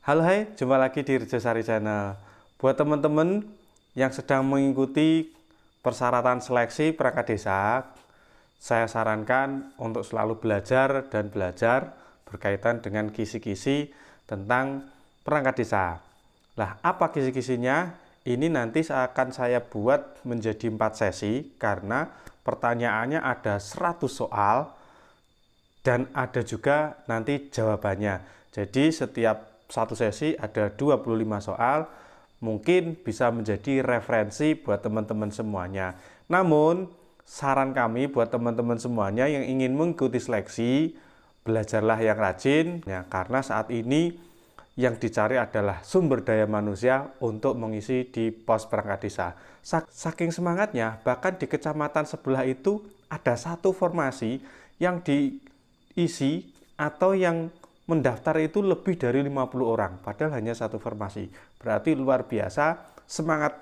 Halo hai, jumpa lagi di Rejosari Channel. Buat teman-teman yang sedang mengikuti persyaratan seleksi perangkat desa, saya sarankan untuk selalu belajar berkaitan dengan kisi-kisi tentang perangkat desa. Nah, apa kisi-kisinya? Ini nanti akan saya buat menjadi 4 sesi karena pertanyaannya ada 100 soal dan ada juga nanti jawabannya. Jadi setiap satu sesi ada 25 soal, mungkin bisa menjadi referensi buat teman-teman semuanya. Namun, saran kami buat teman-teman semuanya yang ingin mengikuti seleksi, belajarlah yang rajin, ya, karena saat ini yang dicari adalah sumber daya manusia untuk mengisi di pos perangkat desa. Saking semangatnya, bahkan di kecamatan sebelah itu ada satu formasi yang diisi atau yang mendaftar itu lebih dari 50 orang, padahal hanya satu formasi. Berarti luar biasa semangat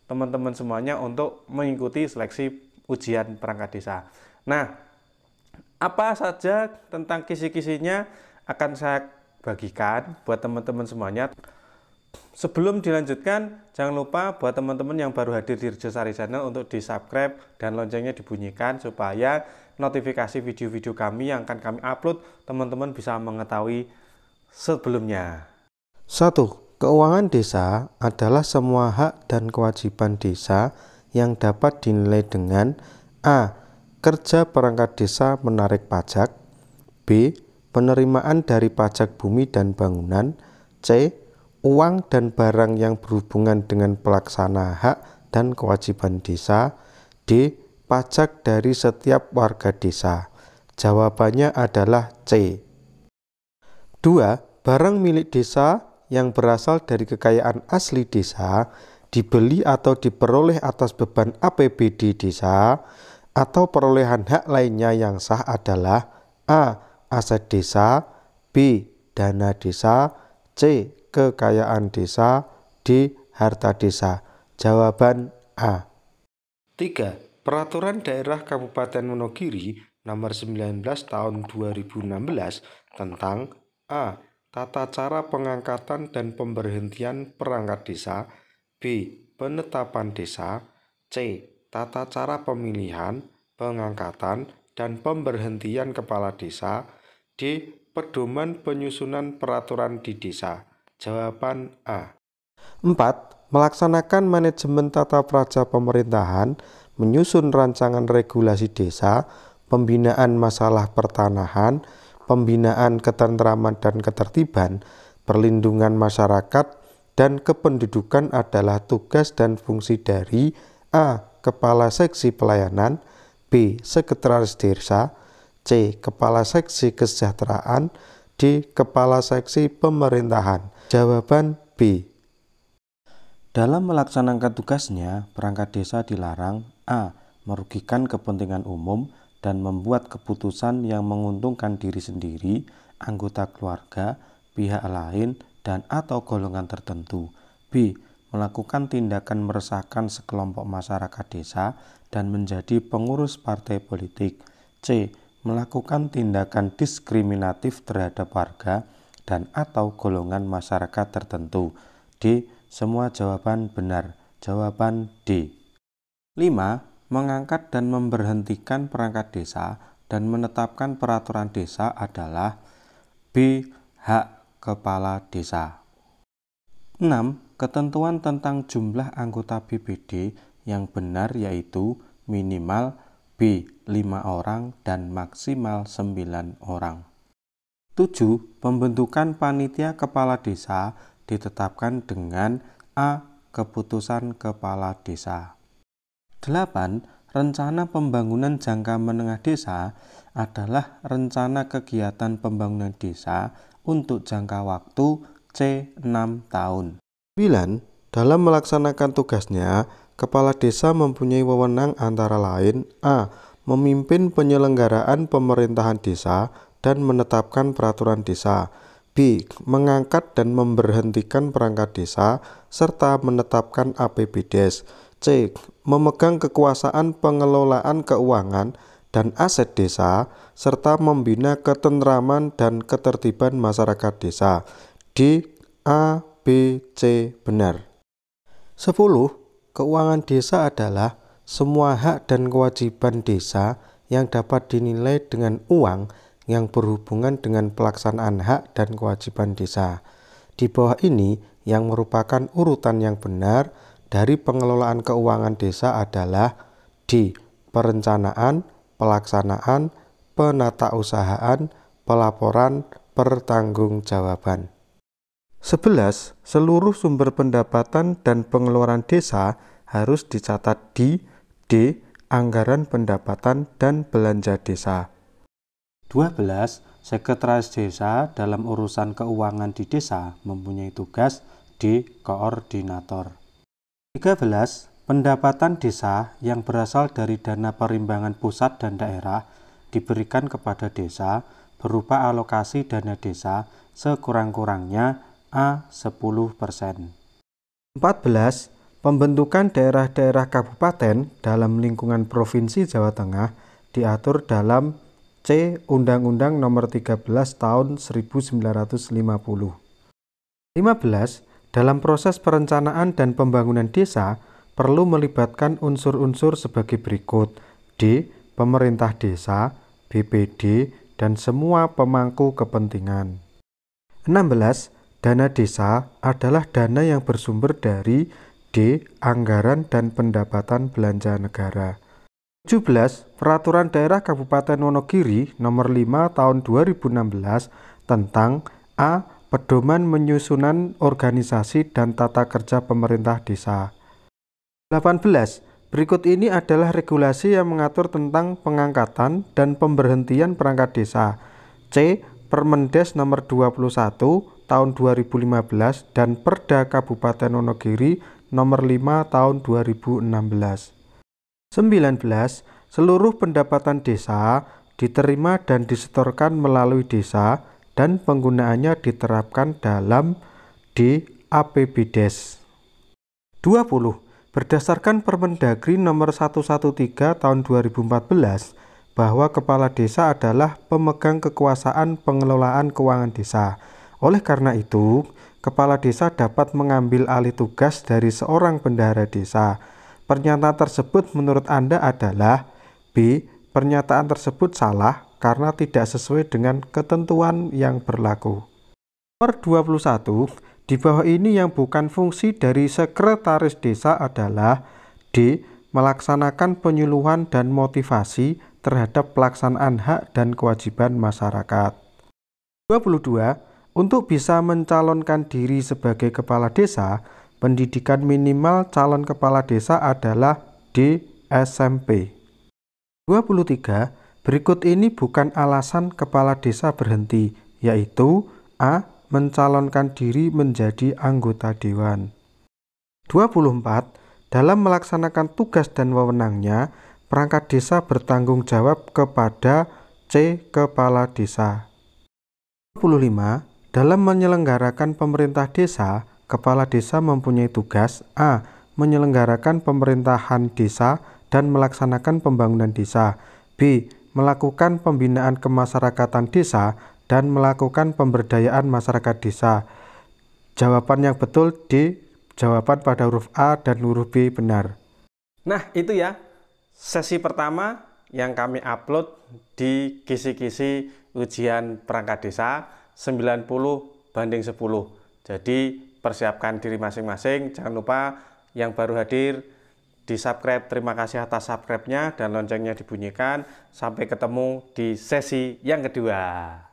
teman-teman semuanya untuk mengikuti seleksi ujian perangkat desa. Nah, apa saja tentang kisi-kisinya akan saya bagikan buat teman-teman semuanya. Sebelum dilanjutkan, jangan lupa buat teman-teman yang baru hadir di Rejosari Channel untuk di-subscribe dan loncengnya dibunyikan supaya notifikasi video-video kami yang akan kami upload teman-teman bisa mengetahui sebelumnya. 1. Keuangan desa adalah semua hak dan kewajiban desa yang dapat dinilai dengan A. Kerja perangkat desa menarik pajak, B. Penerimaan dari pajak bumi dan bangunan, C. Uang dan barang yang berhubungan dengan pelaksana hak dan kewajiban desa, D. Pajak dari setiap warga desa. Jawabannya adalah C. 2. Barang milik desa yang berasal dari kekayaan asli desa dibeli atau diperoleh atas beban APBD desa atau perolehan hak lainnya yang sah adalah A. Aset desa, B. Dana desa, C. Kekayaan desa, D. Harta desa. Jawaban A. 3. Peraturan Daerah Kabupaten Wonogiri Nomor 19 Tahun 2016 tentang A. Tata cara pengangkatan dan pemberhentian perangkat desa, B. Penetapan desa, C. Tata cara pemilihan, pengangkatan, dan pemberhentian kepala desa, D. Pedoman penyusunan peraturan di desa. Jawaban A. 4. Melaksanakan manajemen tata praja pemerintahan, menyusun rancangan regulasi desa, pembinaan masalah pertanahan, pembinaan ketentraman dan ketertiban, perlindungan masyarakat, dan kependudukan adalah tugas dan fungsi dari A. Kepala Seksi Pelayanan, B. Sekretaris Desa, C. Kepala Seksi Kesejahteraan, D. Kepala Seksi Pemerintahan. Jawaban B. Dalam melaksanakan tugasnya, perangkat desa dilarang A. Merugikan kepentingan umum dan membuat keputusan yang menguntungkan diri sendiri, anggota keluarga, pihak lain, dan atau golongan tertentu. B. Melakukan tindakan meresahkan sekelompok masyarakat desa dan menjadi pengurus partai politik. C. Melakukan tindakan diskriminatif terhadap warga dan atau golongan masyarakat tertentu. D. Semua jawaban benar. Jawaban D. 5. Mengangkat dan memberhentikan perangkat desa dan menetapkan peraturan desa adalah B. Hak kepala desa. 6. Ketentuan tentang jumlah anggota BPD yang benar yaitu minimal B. 5 orang dan maksimal 9 orang. 7. Pembentukan panitia kepala desa ditetapkan dengan A. Keputusan kepala desa. 8. Rencana pembangunan jangka menengah desa adalah rencana kegiatan pembangunan desa untuk jangka waktu C. 6 tahun. 9. Dalam melaksanakan tugasnya, kepala desa mempunyai wewenang antara lain A. Memimpin penyelenggaraan pemerintahan desa dan menetapkan peraturan desa, B. Mengangkat dan memberhentikan perangkat desa serta menetapkan APBDes, C. Memegang kekuasaan pengelolaan keuangan dan aset desa serta membina ketentraman dan ketertiban masyarakat desa, D. A, B, C benar. 10. Keuangan desa adalah semua hak dan kewajiban desa yang dapat dinilai dengan uang yang berhubungan dengan pelaksanaan hak dan kewajiban desa. Di bawah ini yang merupakan urutan yang benar dari pengelolaan keuangan desa adalah D. Perencanaan, pelaksanaan, penatausahaan, pelaporan, pertanggungjawaban. 11. Seluruh sumber pendapatan dan pengeluaran desa harus dicatat di D. Anggaran pendapatan dan belanja desa. 12. Sekretaris desa dalam urusan keuangan di desa mempunyai tugas D. Koordinator. 13. Pendapatan desa yang berasal dari dana perimbangan pusat dan daerah diberikan kepada desa berupa alokasi dana desa sekurang-kurangnya A 10%. 14. Pembentukan daerah-daerah kabupaten dalam lingkungan Provinsi Jawa Tengah diatur dalam C. Undang-Undang Nomor 13 Tahun 1950. 15. Dalam proses perencanaan dan pembangunan desa perlu melibatkan unsur-unsur sebagai berikut: D. Pemerintah desa, BPD, dan semua pemangku kepentingan. 16. Dana desa adalah dana yang bersumber dari D. Anggaran dan pendapatan belanja negara. 17. Peraturan Daerah Kabupaten Wonogiri Nomor 5 Tahun 2016 tentang A. Pedoman menyusunan organisasi dan tata kerja pemerintah desa. 18. Berikut ini adalah regulasi yang mengatur tentang pengangkatan dan pemberhentian perangkat desa. C. Permendes Nomor 21 Tahun 2015 dan Perda Kabupaten Wonogiri Nomor 5 Tahun 2016. 19. Seluruh pendapatan desa diterima dan disetorkan melalui desa dan penggunaannya diterapkan dalam D. APBDes. 20. Berdasarkan Permendagri Nomor 113 Tahun 2014 bahwa kepala desa adalah pemegang kekuasaan pengelolaan keuangan desa. Oleh karena itu, kepala desa dapat mengambil alih tugas dari seorang bendahara desa. Pernyataan tersebut menurut Anda adalah B. Pernyataan tersebut salah karena tidak sesuai dengan ketentuan yang berlaku. Nomor 21. Di bawah ini yang bukan fungsi dari sekretaris desa adalah D. Melaksanakan penyuluhan dan motivasi terhadap pelaksanaan hak dan kewajiban masyarakat. 22. Untuk bisa mencalonkan diri sebagai kepala desa, pendidikan minimal calon kepala desa adalah D. SMP. 23. Berikut ini bukan alasan kepala desa berhenti, yaitu A. Mencalonkan diri menjadi anggota dewan. 24. Dalam melaksanakan tugas dan wewenangnya, perangkat desa bertanggung jawab kepada C. Kepala desa. 25. Dalam menyelenggarakan pemerintah desa, kepala desa mempunyai tugas A. Menyelenggarakan pemerintahan desa dan melaksanakan pembangunan desa. B. Melakukan pembinaan kemasyarakatan desa dan melakukan pemberdayaan masyarakat desa. Jawaban yang betul D. Jawaban pada huruf A dan huruf B benar. Nah, itu ya sesi pertama yang kami upload di kisi-kisi ujian perangkat desa 90/10. Jadi persiapkan diri masing-masing. Jangan lupa yang baru hadir di subscribe. Terima kasih atas subscribe-nya dan loncengnya dibunyikan. Sampai ketemu di sesi yang kedua.